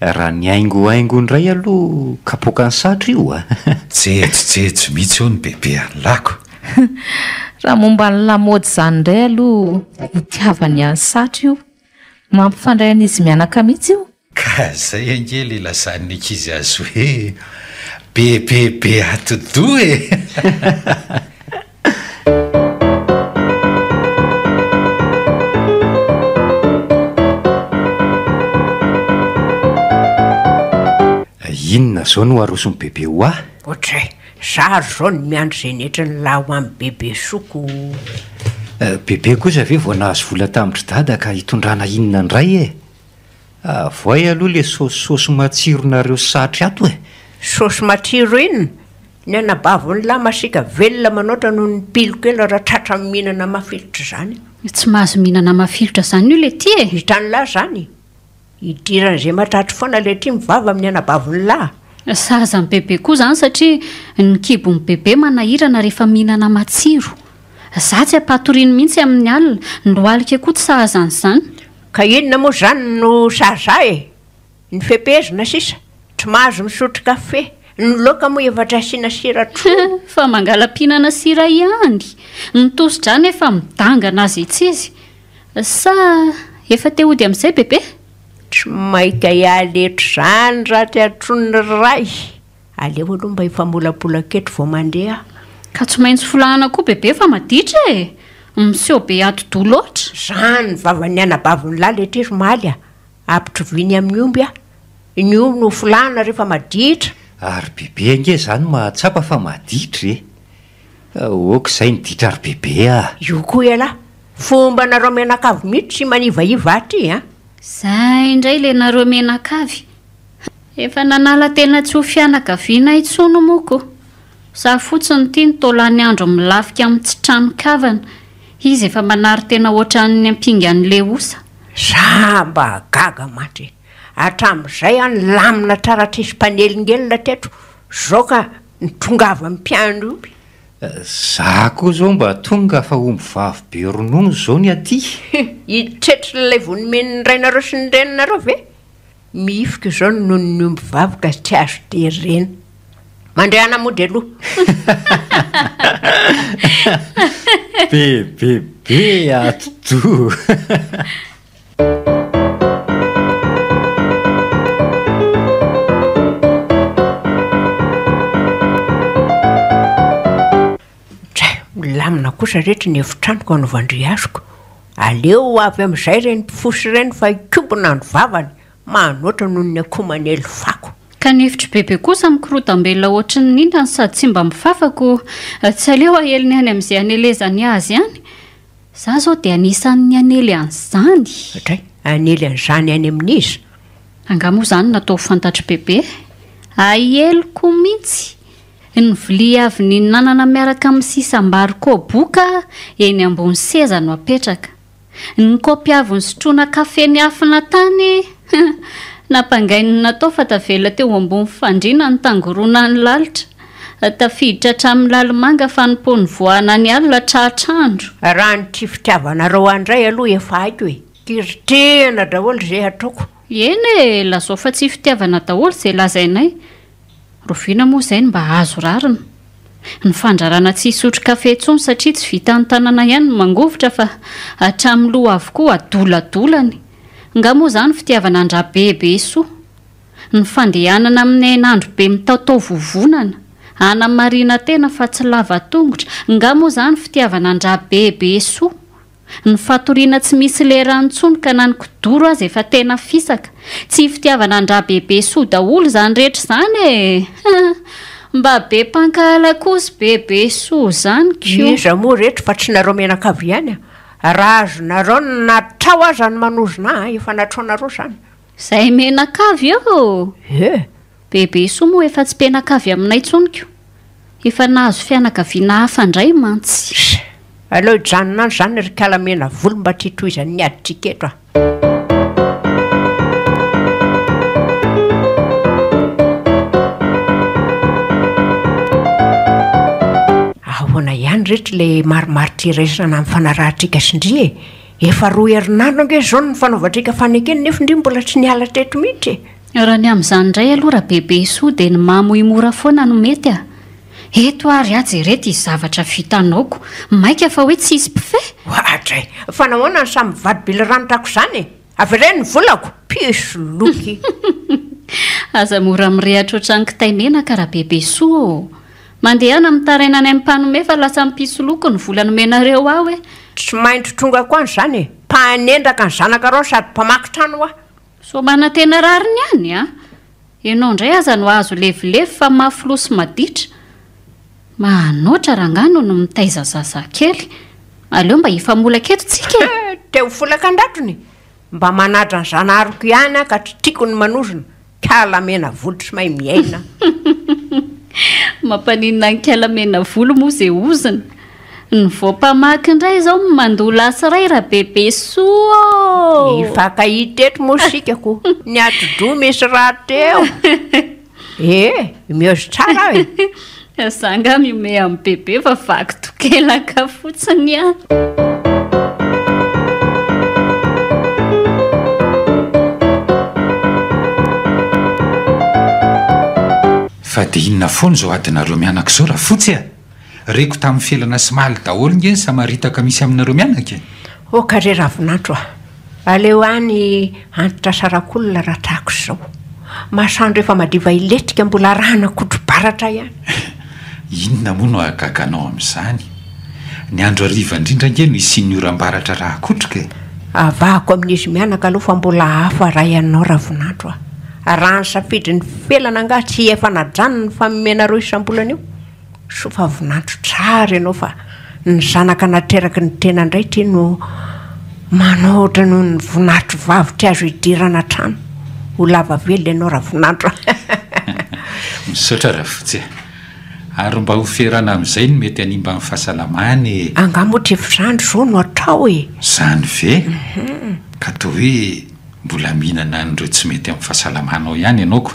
Raha ny aingoaingo indray aloha kapoka ny satry io Jejo mihitsy eo ny bebe anylako. Raha momba ny lamody izany indray aloha itiavany any satry io. Mampifandray an'izy mianaka mihitsy io. Ka zay angely ilazan'ny ankizy azy hoe bebe atidoha Inona zao no arosony bebe ho Ohatray, zaro zao ny miandro izay netra ny laho amin'ny bebe soko. Bebe kosa ve vao nahazo vola tamin'ny dada ka hitondrana inona indray voay aloha le sosisosy matsiro nareo satry ato Sosy matsiro inona? Ny anabavon'ny lahy masika velona manoatra noho ny pilokely raha tratra mihinana mafilotra izany. Tsy mahazo mihinana mafilotra izany io le ty Hitany lahy izany. Hidiran'izay matratry foana le ty mivava amin'ny anabavon'ny lahy. Saza ny bebe koa izany satria ny kibon'ny bebe manahirana rehefa mihinana matsiro. Za tsy ampatoriany mihitsy amin'ny alina, ny lohalika koa tsy sahazan'izany. Ka inona moa izany no saza ny fepezina sisa, tsy mahazo misotro kafe, ny loka moa efatra asiana sira tro. Fa mangala-pihinana sira ihany. Ny tositra nefa midangana azy itsy izy. Sa efa te hody amin'izay bebe? Tsy maika ialetra izany raha ty atron'ny ray. Aleo aloha mba ifamolapola-keto vao mandeha. Ka tsy maintsy folahana koa bebe fa maditra miseho be atidoha loatra. Zany vavan'ny anabavon'ny lahy le ty romaly ampitroviny amin'ny omby ny omby no folahana rehefa maditra. Ary bebe ange zany mahatsapa fa maditra oka izay ny ditra ary bebe Io koa ela fomba nareo menakavy mihitsy sy manivaiva aty Zay indray le nareo menakavy. Efa nanala tena tsy ho fianakaviana itsono moko. Sa fotsiny ty ny tolany andro milafika amin'ny tsy trano kavana. Izy efa manary tena ohatran'ny ampingan'le osa. Za mba gaga matry. Hatramin'izay any lamina tsara trisy mpanelingely teto. Zao ka nitongava amin'ny mpiandro omby. Za koa zao mba tonga fa omby vavy be ronono zao ny aty. Hitretry ilay vonomen'ny rainareo sy ny reninareo ve? Mifika zao noho ny omby vavy ka tsy azo terena. Mandray anamody aloha. Bebe atidoha. amina kosa rehetra ny efitranoko anovandriazoko aleo avy amin'izay reny mpifosy reny fa ikombona andro vavany manoatra noho ny akomanelo fako kanefitry bebe kosa mikorotam-belona ohatry ny nindany sady tsy mba mifafako tsy aleo aheliny any amin'izay anelezany azy ihany za zao dia anisan'ny anely an'izany atray anely an'izany any amin'izy angamo zany natao fantatry bebe aheloko mihitsy ny vilia avy ny nanana miaraka amin'ny sisambary koboka eny ambony seza no apetraka ny kopy avy ny sotroana kafe ny afina tany nampangainy natao fa tavela teo ambony fandriana ny tangorona ny lalitra tafiditra hatramin'ny lalomanga fa nimpony voana ny alina trahatrandro raha nyty fitiavanareo andray aloha efa haiko e kiritehana daholo izay ataoko eny lazao fa tsy fitiavana daholo izay lazainay roviana moa izay mba azo rarina ny fandrarana tsy hisotro kafe intsony satria tsy vita ny tanana ihany no mangovotra fa hatramin'ny loha avokoa adoladolany nga moa izany fitiavana andra-bebe soa ny fandehanana amin'ny ainandro be mitaotao vovonana anamarina tena fa tsy lava tongotra nga moa izany fitiavana andra-bebe soa ny fatoriana tsy misy lerantsony ka na ny kodoro azy efa tena fisaka tsy fitiavana andra-bebe soa daholo izany rehetra izany e mba be mpankala kosa bebe soa zany iza moa rehetra fa tsy nareo menakavy ihany raha azonareo natrao aza ny manozona efa natraonareo zany izay menakavy eo bebe soa moa efa tsy penakavy aminay tsoniko efa nahazo fianakaviana hafa indray mantsy aleo janonany zany ry kalamena volo mba titoizany aditiketo ahoana ihany rehetra le maromaro tiresana amin'ny fanarahatrika sindri efa roa herinandro ange zao ny fanaovatrika fanekeny nefa indri mbola tsy niala teto mihitsy raha ny amin'izany indray aloha raha bebe soa dia ny mamoimora foana no mety eto ary ajerety izy zavatra vitanaoko maika fa hoe tsy isy mpife atray fa nahoana ny samy vady bila ranotako izany avy ireny ny volako piso loky aza mora mirehatra ohatrany kitay menaka raha bebe soa mandehana mitaraina ny ampanome fa lasa mipiso loko ny volany menareo aho hoe tsy maintro tonga koa an'izany mpanendraka ny zanaka rao sady mpamaky trano aho so mana tena rariny any ianao indray aza no azo levilevy fa mafilosy maditra manoatra rangano no mitaiza zazakely aleo mba hifamolaka eto tsika teo folaka andratony mba manadra ny zanaroko ihany ka tiako ny manozona kalamena volo tsy mahay miaina mampaninina ny kalamena volo moa izay ozina ny voapamaky indray izao mandola asiray raha bebe soa ifakahita eto mosikako ny atidoha misy raha teo miozy tsara zanga miome amin'ny bebe fa vaky tokelaka fotsiny fa dia inona foana zao adinareo mianaka izao raha fotsy reko tamin'ny felana sy maly daholo nge samaritaka misy aminareo mianaka okare ravinandro aleo any antitra sarakolona raha tahako izao masandro efa madiva iletrika mbola rahana kodrobaratra ihany inona moa no agaganao amin'izany ny andro ariva indrindra nge no isiany oram-baratra raha kotrika avahako amin'izy mianaka aloha fa mbola hafa raha ianao ravinandro raha ny safidry ny felana nga tsy efa najanony ny famimenareo isam-bolana io so fa vinandro tsara ianao fa ny zanaka nateraka ny tena indray ty no manohatra noho ny vinatro vavy ty azo hidirana trano ho lava vely ianao ravinandro misaotra raha fotsy ary mba ho ferana amin'izay no mety animba amin'ny fahasalamany angamotra efizandro zao no atao zany ve ka toa hoe mbola mihinana nireo tsy mety amin'ny fahasalamanao ihany ianaoko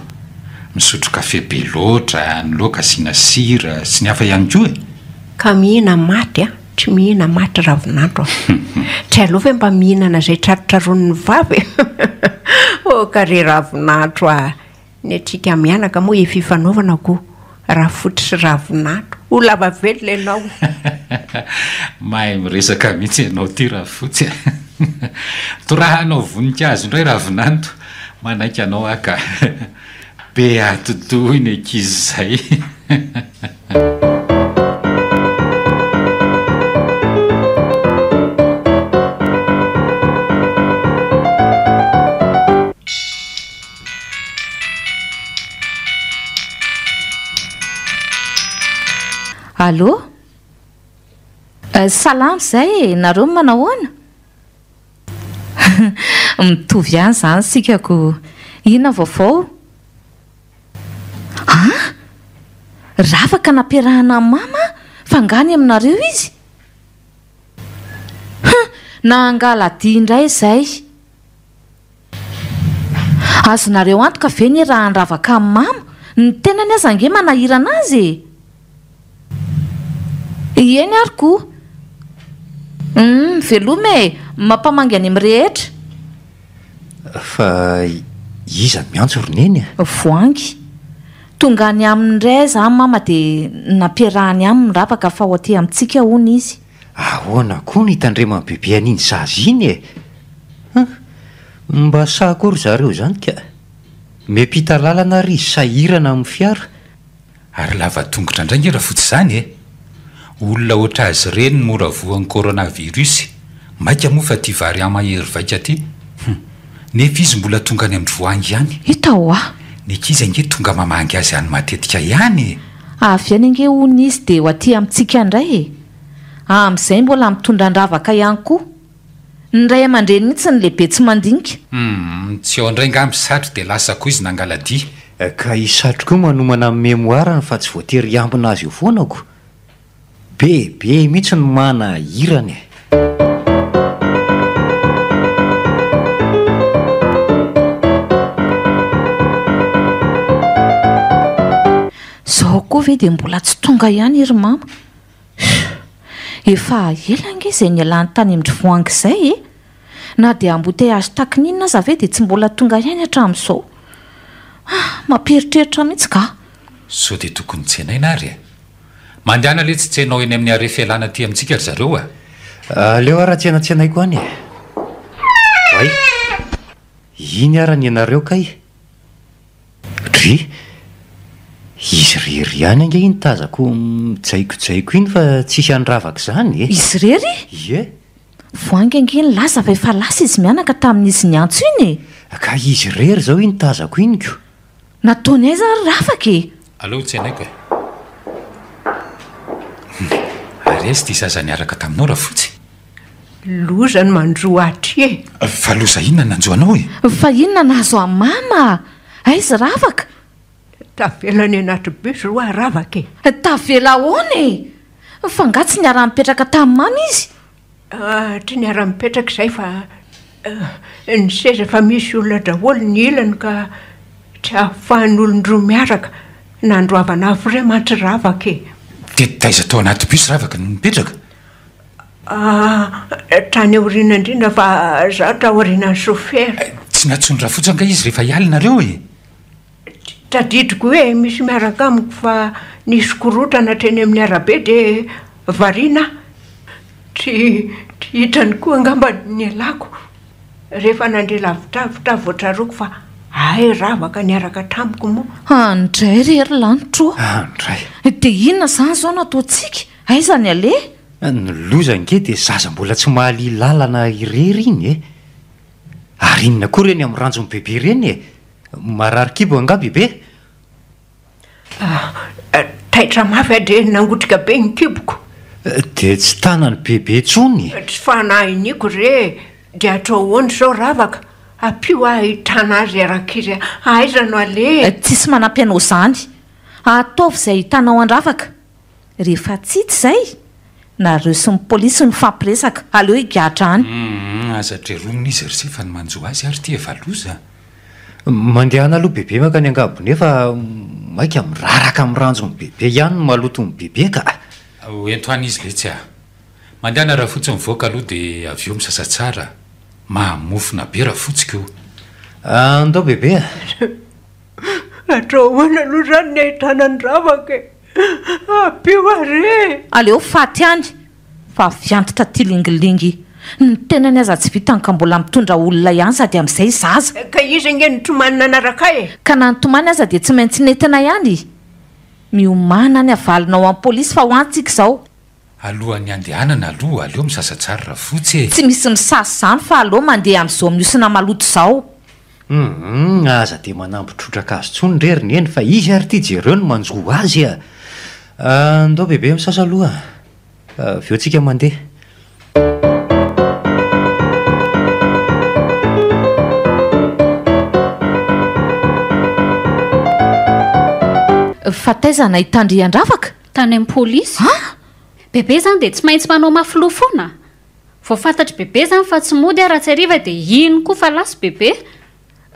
misotro kafe be loatra ny loaka asiana sira sy ny hafa ihany koa ka mihina maty tsy mihina maty ravinandro tsy aloha ve mba mihinana izay trarotraron'ny vavy kare ravinandro ny atsika mianaka moa efifanaovanako raha fotsy sy ravinandro ho lava velona ianao mahay miresaka mihitsy ianao ty raha fotsy torahanao voninkazo indray ravinandro manaiky anao aka be atidoha iny ankizy izay Allô? Salama zay nareo manahoana? Mitovy ihany zany sikako. Ina vaovao? Ravaka nampiarahana mama fangany aminareo izy? Nangala dia indray izay. Azonareo antoka ve ny raha nravaka amin'ny mama? Ny tenany aza ange manahirana azy. Eny ary koa. Velome mampamangy any mirehetra. Fa iza miantso roneny a? Voangy. Tonga any amin'indray zany mama dia nampiarahany aminy ravaka fa ho aty amintsika hono izy. Ahoana koa ny tandrema bebe an'iny zaza iny e? Mba sahakory zareo zany ka? Mepita lalana ry sahirana amin'ny fiara. Ary lava tongotra indray nge raha fotsy zany e. Olona oatra azy reny mora voan'ny coronavirus. Maika moa fa ty vary amahery vaika ty. Nefa izy mbola tonga any amin'ny voangy ihany. Hita hoa. Nekiza nge tonga mamangy azy any matetika ihany. Avy any nge hono izy dia ho aty amintsika indray e. Amin'izay mbola mitondra andravaka ihany koa. Ny ray aman-dreny mihitsy ny lehibe tsy mandinika. Tsy ao indray nga misatro dia lasa koa izy nangaladia. Ka isatro koa manomana amin'ny mémoire fa tsy voatery ambina azy io foanako. Bebe mihitsy ny mana hirany. Zao koa ve dia mbola tsy tonga ihany iry mama? Efa ela nge izay ny alany tany amin'ny voangy izay e. Na dia embouteillage takinina aza ve dia tsy mbola tonga ihany hatramin'izao. Mamperitreritra mihitsy ka. So dia tokony tsenaina ary e. Mandehana le tsy tsenao eny amin'ny arefialana aty amintsika ry zareo a. Aleo ara tsenatsenaiko any e. Ay, iny ara ny ianareo kay? Dry, izy rery ihany ange iny tazako mitsaikojaiko iny fa tsisy andravaka zany e. Izy rery? Ie. Voangy ange ny laza fa efa lasa izy mianaka tamin'izy ny antso iny e. Ka izy rery zao iny tazako iny ko. Nataony aiza ary rafaka e. Aleo tsenaiko e. Ary aizy ty zaza niaraka taminao raha fotsy. Loza ny mandroa atry e. Fa loza inona nanjoanao e? Fa inona nazo a mama? Aizy ravaka? Tavelany anaty bus roa ravaka e. Tavela ahoana e? Fa ngatsy niara-mipetraka tamin'ny mama izy? Tsy niara-mipetraka izay fa ny seza efa misy olona daholo ny ilany ka tsy ahafahan'olon-droa miaraka nandroavana vraiment ravaka e. Dia taiza tao anaty bus ravaka no mipetraka? Trany aoriana indrindra fa zatra aorianan'ny chauffeur. Tsy natsondra fotsy anga izy rehefa hialinareo e. Tadidiko hoe misy miaraka amiko fa nisy korotana treny amin'ny arabe dia variana. Tsy hitany koa angamba ny alako. Rehefa nandeha lavitravitra voatraroko fa ay ravaka niaraka tamiko moa. Indray rery lanitro. Indray. Dia inona zany zao nataontsika? Aiza ny ale? Ny loza nge dia zaza mbola tsy mahaly lalana irery iny e. Ary inona koa reny amin'ny ranjony bebe reny e. Marary kibo anga bebe? Taitra mafy adre nangotrika be ny kiboko. Dia tsy tanany bebe tsony. Tsy fanahiniko re dia atao hoany zao ravaka. Apio ahitana azy arakizy aiza no ale. Tsisy manampy anao zany. Ataovy izay hitanao andravaka. Rehefa tsitsy izay nareo sy ny polisy ny fampiresaka. Aleo higatra any. Aza treromina izy ry fa ny manjo azy ary ty efa loza. Mandehana aloha bebe maka ny angabo nefa maika miraraka amin'ny ranjony bebe ihany no malotony bebe ka. Ento any izy le tsy a. Mandehana raha fotsy mivoaka aloha dia avy eo misasa tsara. Mamofona be raha fotsy ko. Andao bebe. Atao hoana aloha zany ny ahitana ny ravaka. Apio are. Aleo faty any. Fa viantitra tilingilingy. Ny tenany aza tsy vitany ka mbola mitondra olona ihany sady amin'izay zaza. Ka izy nge nitomany nanaraka e. Ka na nitomany aza dia tsy maintsy nentina ihany. Miomana ny avalinao amin'ny polisy fa ho antsika izao. Alohan'ny andehanana aloha aleo misasa tsara raha fotsy e. Tsy misy misasa zany fa aleo mandeha amin'izao miosina maloto izao. Aza dia manampitrotraka azy tsony rery ny eny fa izy ary ty jereo no manjoa azy a. Ndao bebe misasa aloha. Veo tsika mandeha. Fa taizana hitandry andravaka tany amin'ny polisy. Bebe zany dia tsy maintsy manao mafilo foana. Vao fantatry bebe zany fa tsy mody raha tsy hariva dia ino koa fa lasy bebe.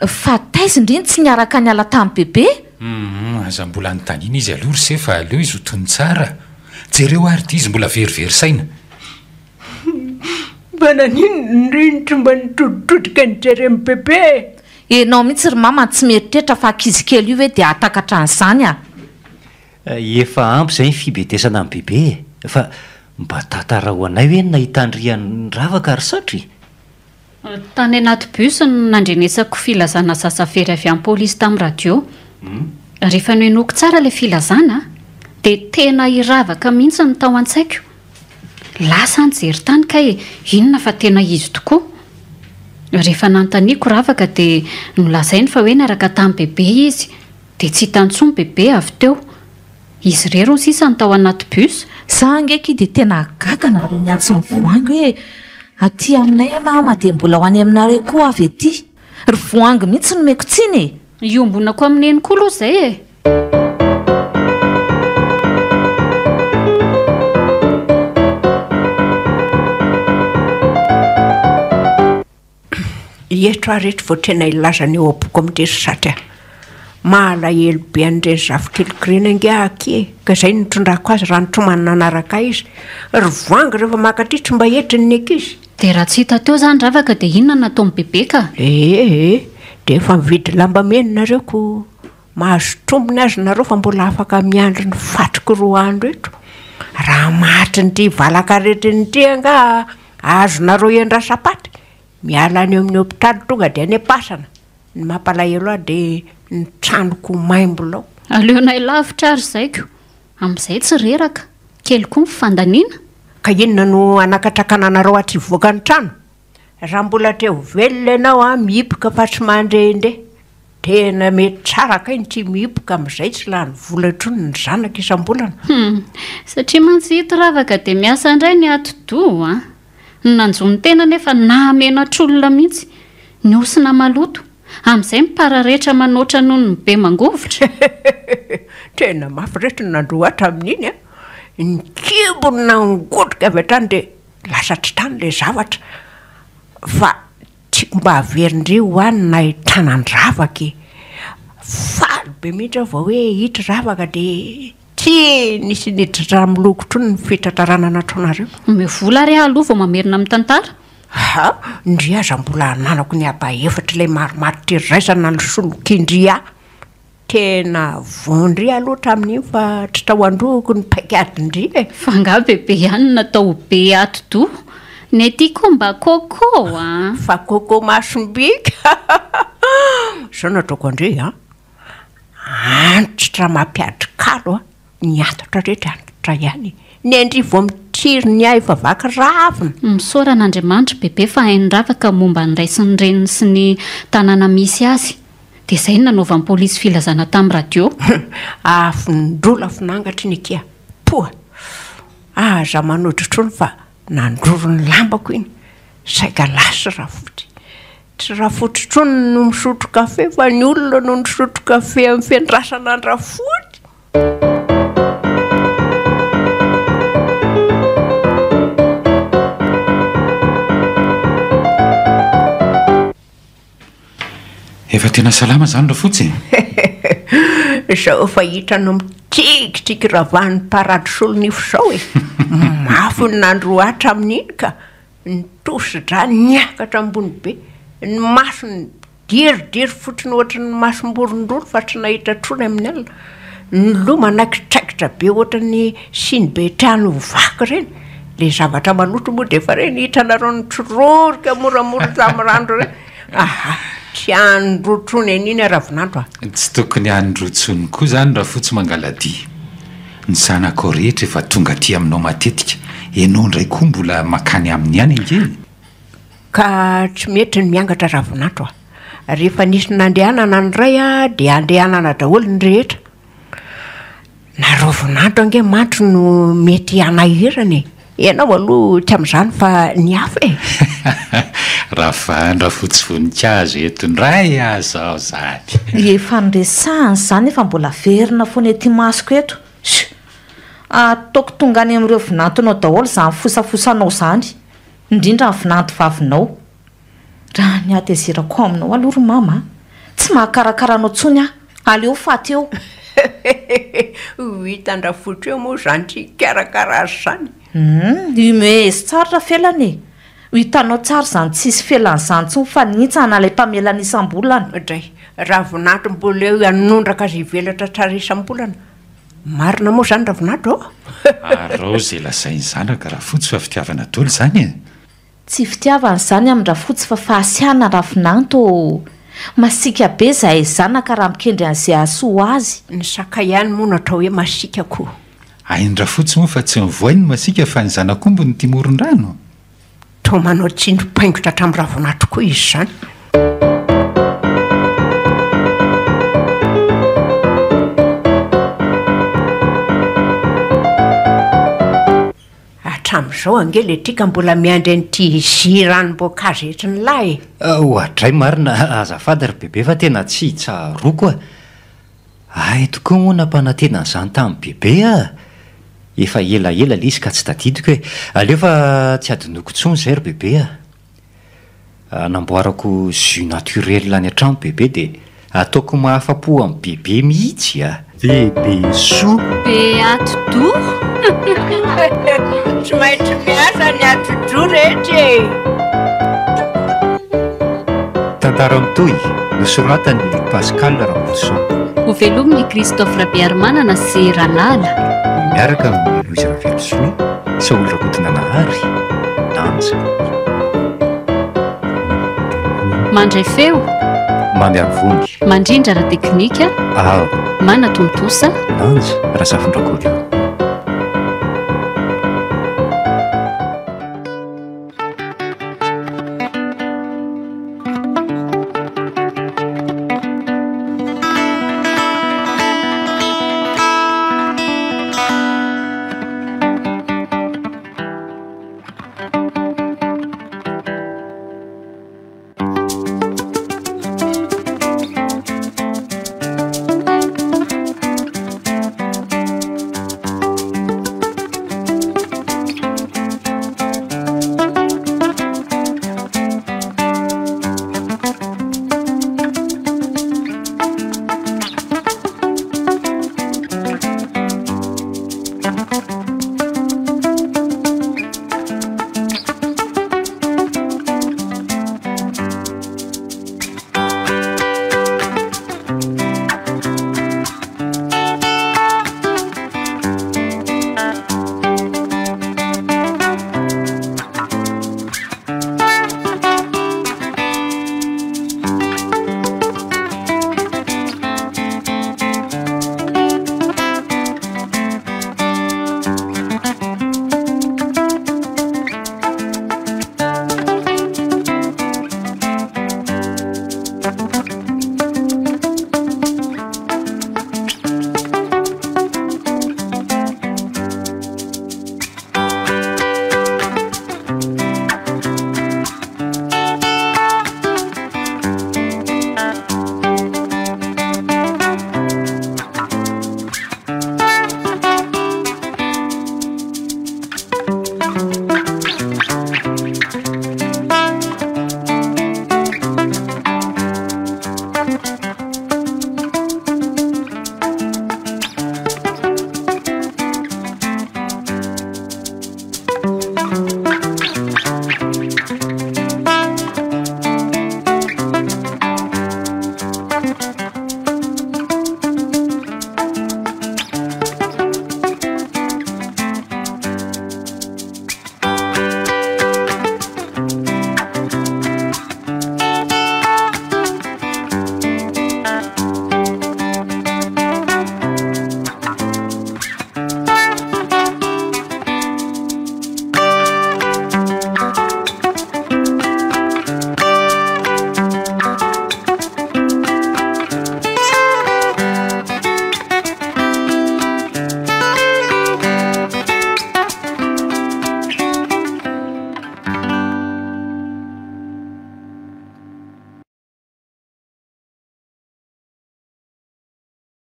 Fa taizy indriny tsy niaraka niala tamin'ny bebe. Aza mbola nytanina izy aloha ry se fa aleo izy ho tony tsara. Jereo ary ty izy mbola verivery saina. Bananiny ndrindro mba nitoditodika nijery amin'ny bebe. Enao mihitsy ry mama tsy mieritreritra fa ankizy kely io hoe dia atakatra an'izany a. Efa ampy izay ny fibetesana amin'ny bebe. Fa mba tantara ho anay hoe nahitandrian'ny ravaka ary satry. Tany anaty bus nandrenesako filazana sasafery avy amin'ny polisy tamin'ny radio. Rehefa noenoko tsara ilay filazana dia tena iravaka mihitsy ny tao an-tsaiko. Lasa nijery tany ka inona fa tena izy tokoa. Rehefa nanontaniako ravaka dia nolazainy fa hoe niaraka tamin'ny bebe izy dia tsy hitantsony bebe avy teo. Izy rero sisa ny tao anaty bus. Za ngeky dia tena gagana ary niantso ny voangy hoe aty aminay mama dia mbola ho any aminareo koa avy ety. Ry voangy mihitsy no meko tsiny e. Iombonako amin'ny eny koa aloha izay e. Ietro arehetra vao tena ilazana eo aboko amin'ireny mahalaelo be an'ireny zafikely ngia ka izay nitondrako azy raha nitromana nanaraka izy. Ry voangy rehefa makatitry mba entiny ny ankizy. Dia raha tsy hita teo zany ravaka dia inona nataon'ny bebe ka? Dia efa mividy lamba menareo ko mahazo tombony azy nareo fa mbola afaka miandry ny fatriko 2 andro eto. Raha mahatry ny ty valaka rehetra ny ty anga azonareo endrasapaty. Miala any amin'ny hopitaly tonga dia any am-pasana. Ny mampalahelo ahy dia ny tranoko maimbolao. Aleonay lavitra ary zaiko. Amin'izay tsy reraka. Kely koa mifandaniana. Ka inona no anakatrakananareo aty voaka ny trano? Raha mbola teo velona ianao mihipoka fa tsy mandrende. Tena mety tsara kay ty mihipoka amin'izay tsy lany vola introny ny zanaka isam-bolana. Satria mantsy ravaka dia miasa indray ny atidoha. Nanjony tena nefa namenatr'olona mihitsy. Niosina maloto. Amin'izay mipararehetra manoatra noho ny be mangovitra. Tena mafy rehetra nandroatra amin'iny a. Ny kibony nangodika avy hatrany dia lasatra tany ilay zavatra. Fa tiako mba haverindry hoany nahitana ny ravaka. Faly be mihitsy vao hoe hitra ravaka dia ty nisy niditra milokotro ny fitantarana nataonareo. Mivola ary aloha vao mamerina amin'ny tantara. Ndry aza mbola nanako ny aba efatra ilay maromaro tiriraisana ny solok'indria. Tena vondry aloha amin'iny fa tsy tao androako ny paikadindry e. Fa nga bebe ihany natao be atidoha. Ny aty koa mba kôkô a. Fa kôkô masombika. Zao nataoko andry antitra mampiadrikalo ny antitra rehetra antitra ihany. Ny andry vao mitiry ny ahy fa vaky ravina. Misoran'Andriamanitra bebe fa hainy ravaka momba ny raisiny reniny sy ny tanàna misy azy. Dia izay nanaovan'ny polisy filazana tamin'ny radio. Afindrola finangatra ny kia. Poa. Aza manodritrony fa nandroro ny lambako iny. Saika lasy rafoty. Tsy rafoty trony no misotro kafe fa ny olona no misotro kafe amin'ny fiandrasana ny rafoty. Efa tena salama zany rafotsy. Zao fa hitranao mitikitriky ravahan'ny parady solonifo zao e. Mafy ny nandroatra amin'iny ka nitositra niakatra ambony be. Ny masony diridiry fotsiny ohatry ny masomborondrolo fa tsy nahita trony amin'ny alina. Ny loma nakitraikitra be ohatry ny siny be trano vaky ireny. Le zavatra maloto moa dia efa ireny hitanareo ny tsororika moramora tamin'ny rano ireny. Tsy androtrony an'iny ravinandro Tsy tokony androtsony koa zany raha fotsy mangaladia. Ny zanako rehetra efa tonga aty aminao matetika. Ianao indray koa mbola makany amin'ny ihany angeny. Ka tsy mety ny miangatra ravinandro Rehefa nisy nandehanana ny ray dia andehanana daholo ny rehetra. narovonandro ange matro no mety anahirany ianao aloha ty amin'izany fa ny hafa e raha vandra fotsy voninkazo eto ndray azao zany efa nresahany zany efa mbola verina foana ety masoko eto ataoko tonga any amin'ireo vinantonao daholo zany fosafosanao zany indrindra ny vinanto vavinao raha ny atezerako aminao aloha ry mama tsy mahakarakarahanao tsony aleo faty eo hitandra fotra eo moa zany tsy karakara azy zany imezy tsara raha felany hitanao tsara zany tsisy felan'izany tsony fa nitsana ilay mpamelana isam-bolana dray raha voninahitro mbola eo anondraka azy hivelatra tsara isam-bolana marina moa zany raha voninahitro arao zay lasainy zanaka raha fotsy fa fitiavana dolo zany e tsy fitiavana zany amin'ny raha fotsy fa fahasiana raha vinanto masika be zahay zanaka raha mikendry an'izay asoa azy ny saka ihany moa natao hoe masika koa aindra fotsy moa fa tsy mivoainy masika fa ny zanakombo ny timoron-drano to manao tsindro-paingotra hatramin'ny raha voninahitro koa izy zany hatramin'izao ange le trika mbola miandry an'ity ziranom-boankazo etry ny lahy ohatray marina azafady ry bebe fa tena tsy tsaroko ay tokoa moa nampanantena n'izany tamin'ny bebe efa elaela le izy ka tsy tadidiko hoe aleo fa tsy adinoko tsony zay ry bebe namboarako jus naturel any an-trano bebe dia ataoko mahafa-po amin'ny bebe mihitsy bebe so be atidoha tsy maitry miasa ny atidoha rehetra tantara mitoy nosoratany Pascal Ramboso ho velominy Christophe Rabiarmanana sy Ralala miaraka amin'ny Louise Ravelsoa Saoly Rakotina Nahary Nanja mandray feo Mamy Avony mandrindra ra teknika Ao Mana Tontosa Nanja Rasafin-Drakoly